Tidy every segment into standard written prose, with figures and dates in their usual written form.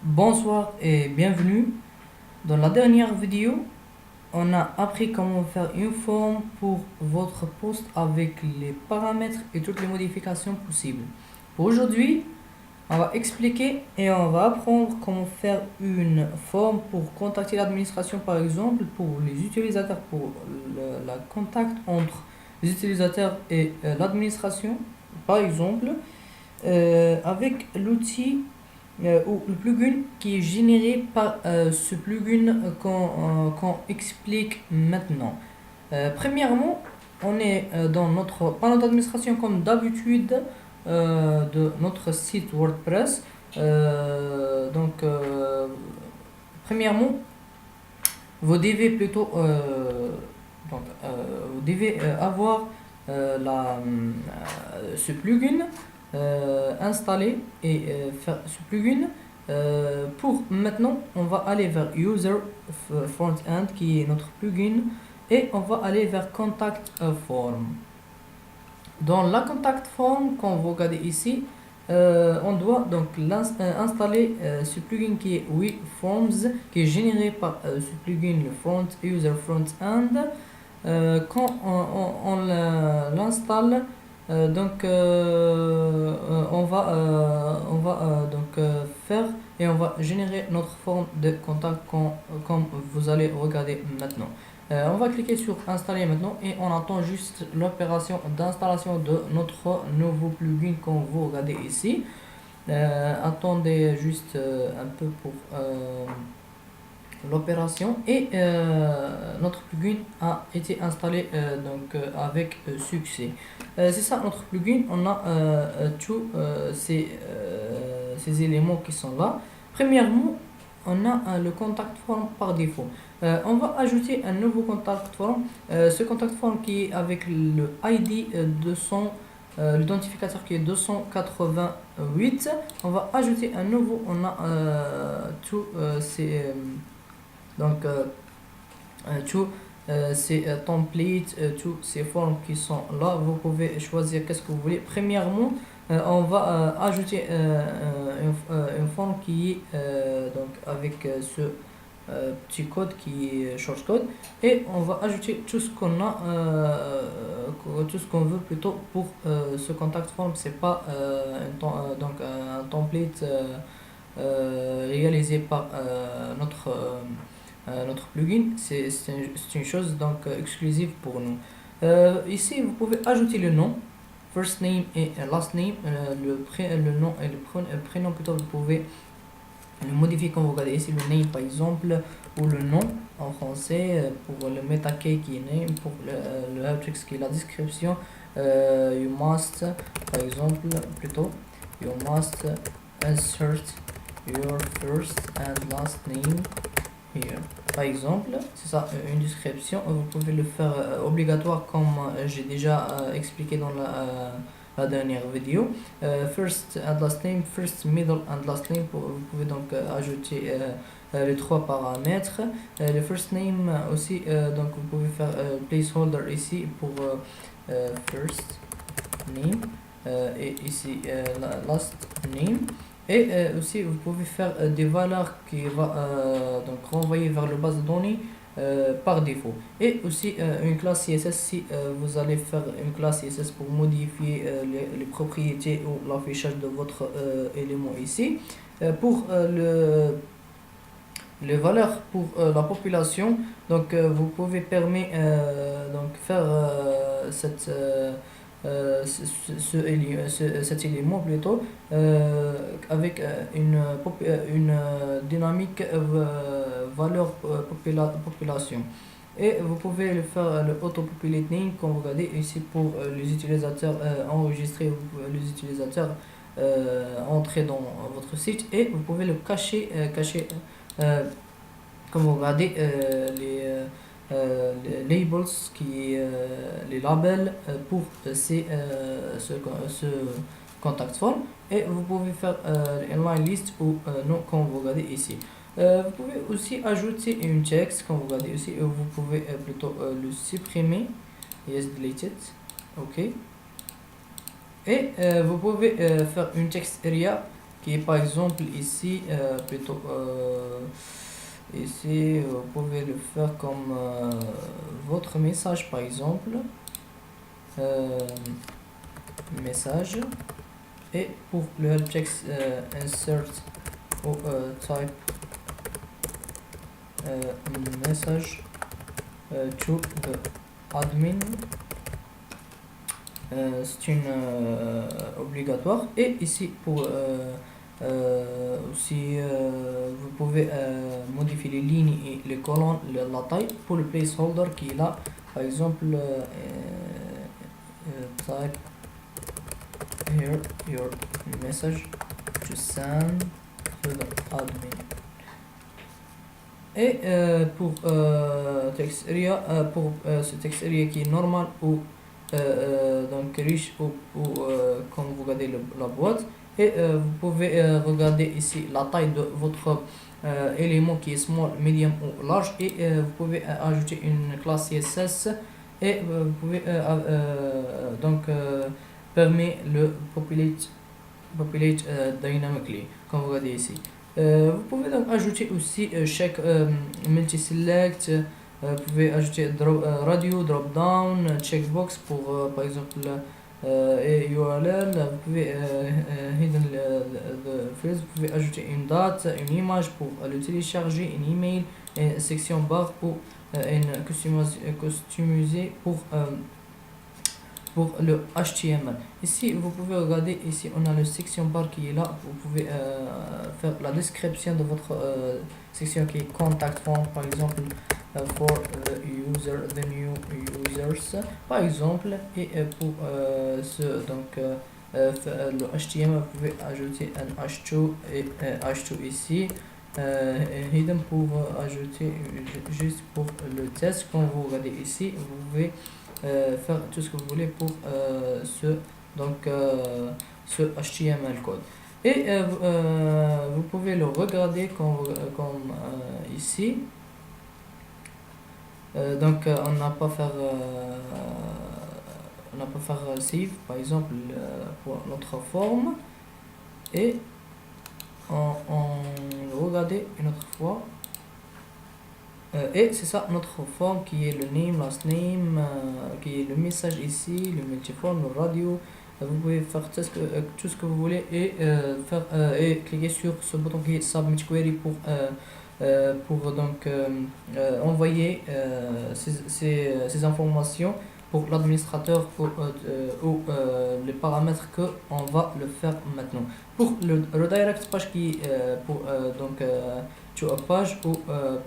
Bonsoir et bienvenue. Dans la dernière vidéo, on a appris comment faire une forme pour votre poste avec les paramètres et toutes les modifications possibles. Pour aujourd'hui, on va expliquer et on va apprendre comment faire une forme pour contacter l'administration par exemple, pour les utilisateurs, pour la contact entre les utilisateurs et l'administration par exemple, avec l'outil ou le plugin qui est généré par ce plugin qu'on explique maintenant. Premièrement, on est dans notre panneau d'administration comme d'habitude de notre site WordPress. Premièrement, vous devez plutôt vous devez avoir ce plugin installé et faire ce plugin. Pour maintenant, on va aller vers User Front-End qui est notre plugin et on va aller vers Contact Form. Dans la Contact Form, quand vous regardez ici, on doit donc installer ce plugin qui est WeForms qui est généré par ce plugin le User Front-End. Quand on l'installe, faire et on va générer notre forme de contact comme vous allez regarder maintenant. On va cliquer sur installer maintenant et on attend juste l'opération d'installation de notre nouveau plugin comme vous regardez ici. Attendez juste un peu pour l'opération et notre plugin a été installé avec succès. C'est ça notre plugin, on a tous ces éléments qui sont là. Premièrement, on a le contact form par défaut. On va ajouter un nouveau contact form. Ce contact form qui est avec le ID 200, l'identificateur qui est 288. On va ajouter un nouveau. On a tous ces tous ces templates, tous ces formes qui sont là. Vous pouvez choisir qu'est-ce que vous voulez. Premièrement, on va ajouter une forme qui est avec ce petit code qui est short code et on va ajouter tout ce qu'on a, tout ce qu'on veut plutôt pour ce contact form. C'est pas un template réalisé par notre plugin, c'est une chose exclusive pour nous. Ici, vous pouvez ajouter le nom, first name et last name, le nom et le prénom plutôt. Vous pouvez le modifier quand vous regardez ici le name par exemple, ou le nom en français, pour le meta key qui est name, pour le outrex qui est la description. You must, par exemple, plutôt, you must insert your first and last name here. Par exemple, c'est ça, une description. Vous pouvez le faire obligatoire comme j'ai déjà expliqué dans la dernière vidéo. First and last name, first, middle and last name. Vous pouvez donc ajouter les trois paramètres. Le first name aussi, donc vous pouvez faire placeholder ici pour first name et ici last name. Et aussi vous pouvez faire des valeurs qui va renvoyer vers le base de données par défaut. Et aussi une classe CSS si vous allez faire une classe CSS pour modifier les propriétés ou l'affichage de votre élément ici. Pour les valeurs pour la population, donc vous pouvez permettre faire cet élément plutôt avec une dynamique valeur population. Et vous pouvez le faire le auto-populate name comme vous regardez ici pour les utilisateurs enregistrés, les utilisateurs entrer dans votre site, et vous pouvez le cacher comme vous regardez les labels les labels pour ce contact form, et vous pouvez faire inline list ou non comme vous regardez ici. Vous pouvez aussi ajouter une texte comme vous regardez ici, et vous pouvez plutôt le supprimer. Yes, delete it. Ok. Et vous pouvez faire une text area qui est par exemple ici, plutôt ici, vous pouvez le faire comme votre message par exemple, euh, message, et pour le help text, insert ou type message to the admin. C'est une obligatoire. Et ici pour aussi vous pouvez modifier les lignes et les colonnes, la taille pour le placeholder qui est là, par exemple type here your message to send to the admin. Et pour text area, pour ce text area qui est normal ou donc riche ou quand vous regardez la boîte, et vous pouvez regarder ici la taille de votre élément qui est small, medium ou large, et vous pouvez ajouter une classe CSS, et vous pouvez donc permet le populate dynamically comme vous regardez ici. Vous pouvez donc ajouter aussi chaque multi-select, vous pouvez ajouter radio, drop-down, checkbox pour par exemple URL, vous pouvez hidden the fields, vous pouvez ajouter une date, une image pour le télécharger, une email, une section bar ou une customisée pour le HTML. Ici, vous pouvez regarder, ici on a le section bar qui est là. Vous pouvez faire la description de votre section qui est contact form, par exemple for the user, the new users, par exemple. Et pour donc le HTML, vous pouvez ajouter un H2 et H2 ici. Hidden pour ajouter juste pour le test. Quand vous regardez ici, vous pouvez faire tout ce que vous voulez pour ce HTML code. Et vous pouvez le regarder comme ici. Donc on n'a pas faire save par exemple pour notre forme, et on le regarder une autre fois. Et c'est ça notre forme qui est le name, last name, qui est le message ici, le multiforme, le radio. Vous pouvez faire tout ce que vous voulez, et faire et cliquer sur ce bouton qui est submit query pour donc envoyer ces informations pour l'administrateur ou les paramètres que on va le faire maintenant. Pour le redirect page qui pour donc to a page, ou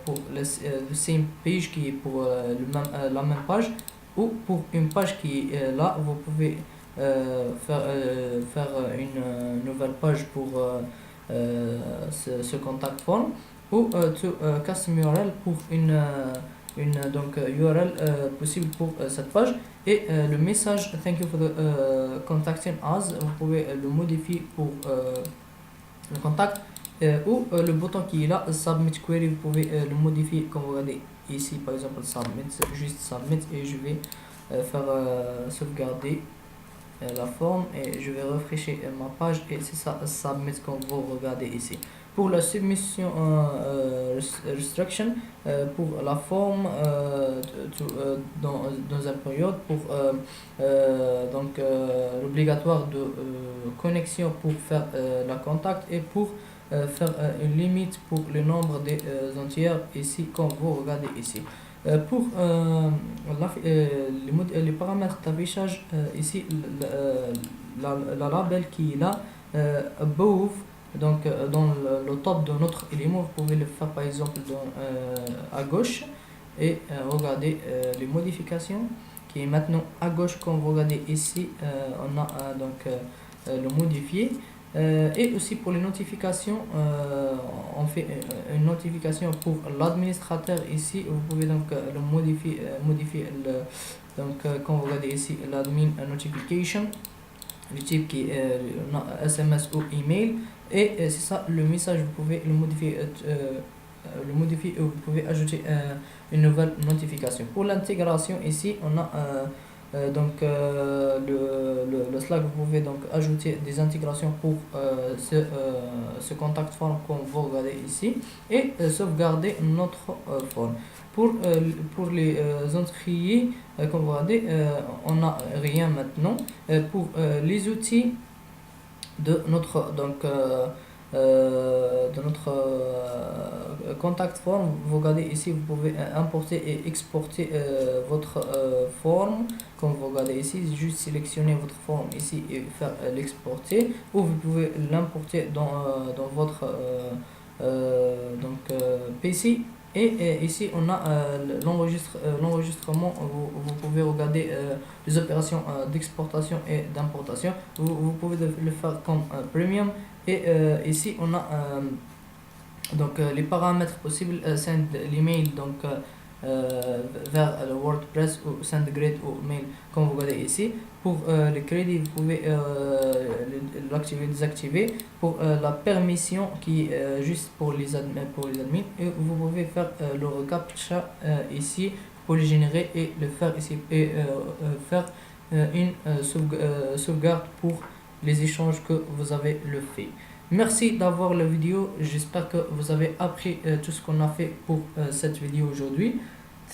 pour le same page qui est pour la même page, ou pour une page qui est là, vous pouvez faire une nouvelle page pour ce contact form, ou to custom URL pour une donc URL possible pour cette page. Et le message thank you for the contacting us, vous pouvez le modifier pour le contact, ou le bouton qui est là, submit query, vous pouvez le modifier comme vous regardez ici, par exemple submit, juste submit, et je vais faire sauvegarder la forme, et je vais rafraîchir ma page, et c'est ça submit comme vous regardez ici. Pour la submission restriction, pour la forme dans un période, pour donc l'obligatoire de connexion pour faire la contact, et pour faire une limite pour le nombre des entières ici comme vous regardez ici. Pour les paramètres d'affichage, ici la label qui est là above, donc dans le top de notre élément, vous pouvez le faire par exemple à gauche, et regardez les modifications qui est maintenant à gauche. Comme vous regardez ici, on a donc le modifier. Et aussi pour les notifications, on fait une notification pour l'administrateur ici. Vous pouvez donc le modifier donc quand vous regardez ici l'admin notification, le type qui est SMS ou email, et c'est ça le message. Vous pouvez le modifier et vous pouvez ajouter une nouvelle notification. Pour l'intégration ici, on a Le Slack, vous pouvez donc ajouter des intégrations pour ce contact form qu'on va regarder ici et sauvegarder notre forme. Pour les entrées, comme vous regardez, on n'a rien maintenant. Pour les outils de notre contact form, vous regardez ici, vous pouvez importer et exporter votre forme. Comme vous regardez ici, juste sélectionner votre forme ici et faire l'exporter, ou vous pouvez l'importer dans votre PC. Et ici on a l'enregistrement. Vous pouvez regarder les opérations d'exportation et d'importation. Vous pouvez le faire comme premium. Et ici on a les paramètres possibles. Send l'email vers le WordPress, ou send grid ou mail, comme vous voyez ici. Pour le crédit, vous pouvez l'activer, désactiver. Pour la permission qui est juste pour les admins, et vous pouvez faire le reCAPTCHA ici pour le générer et le faire ici, et faire une sauvegarde pour les échanges que vous avez le fait. Merci d'avoir la vidéo. J'espère que vous avez appris tout ce qu'on a fait pour cette vidéo aujourd'hui.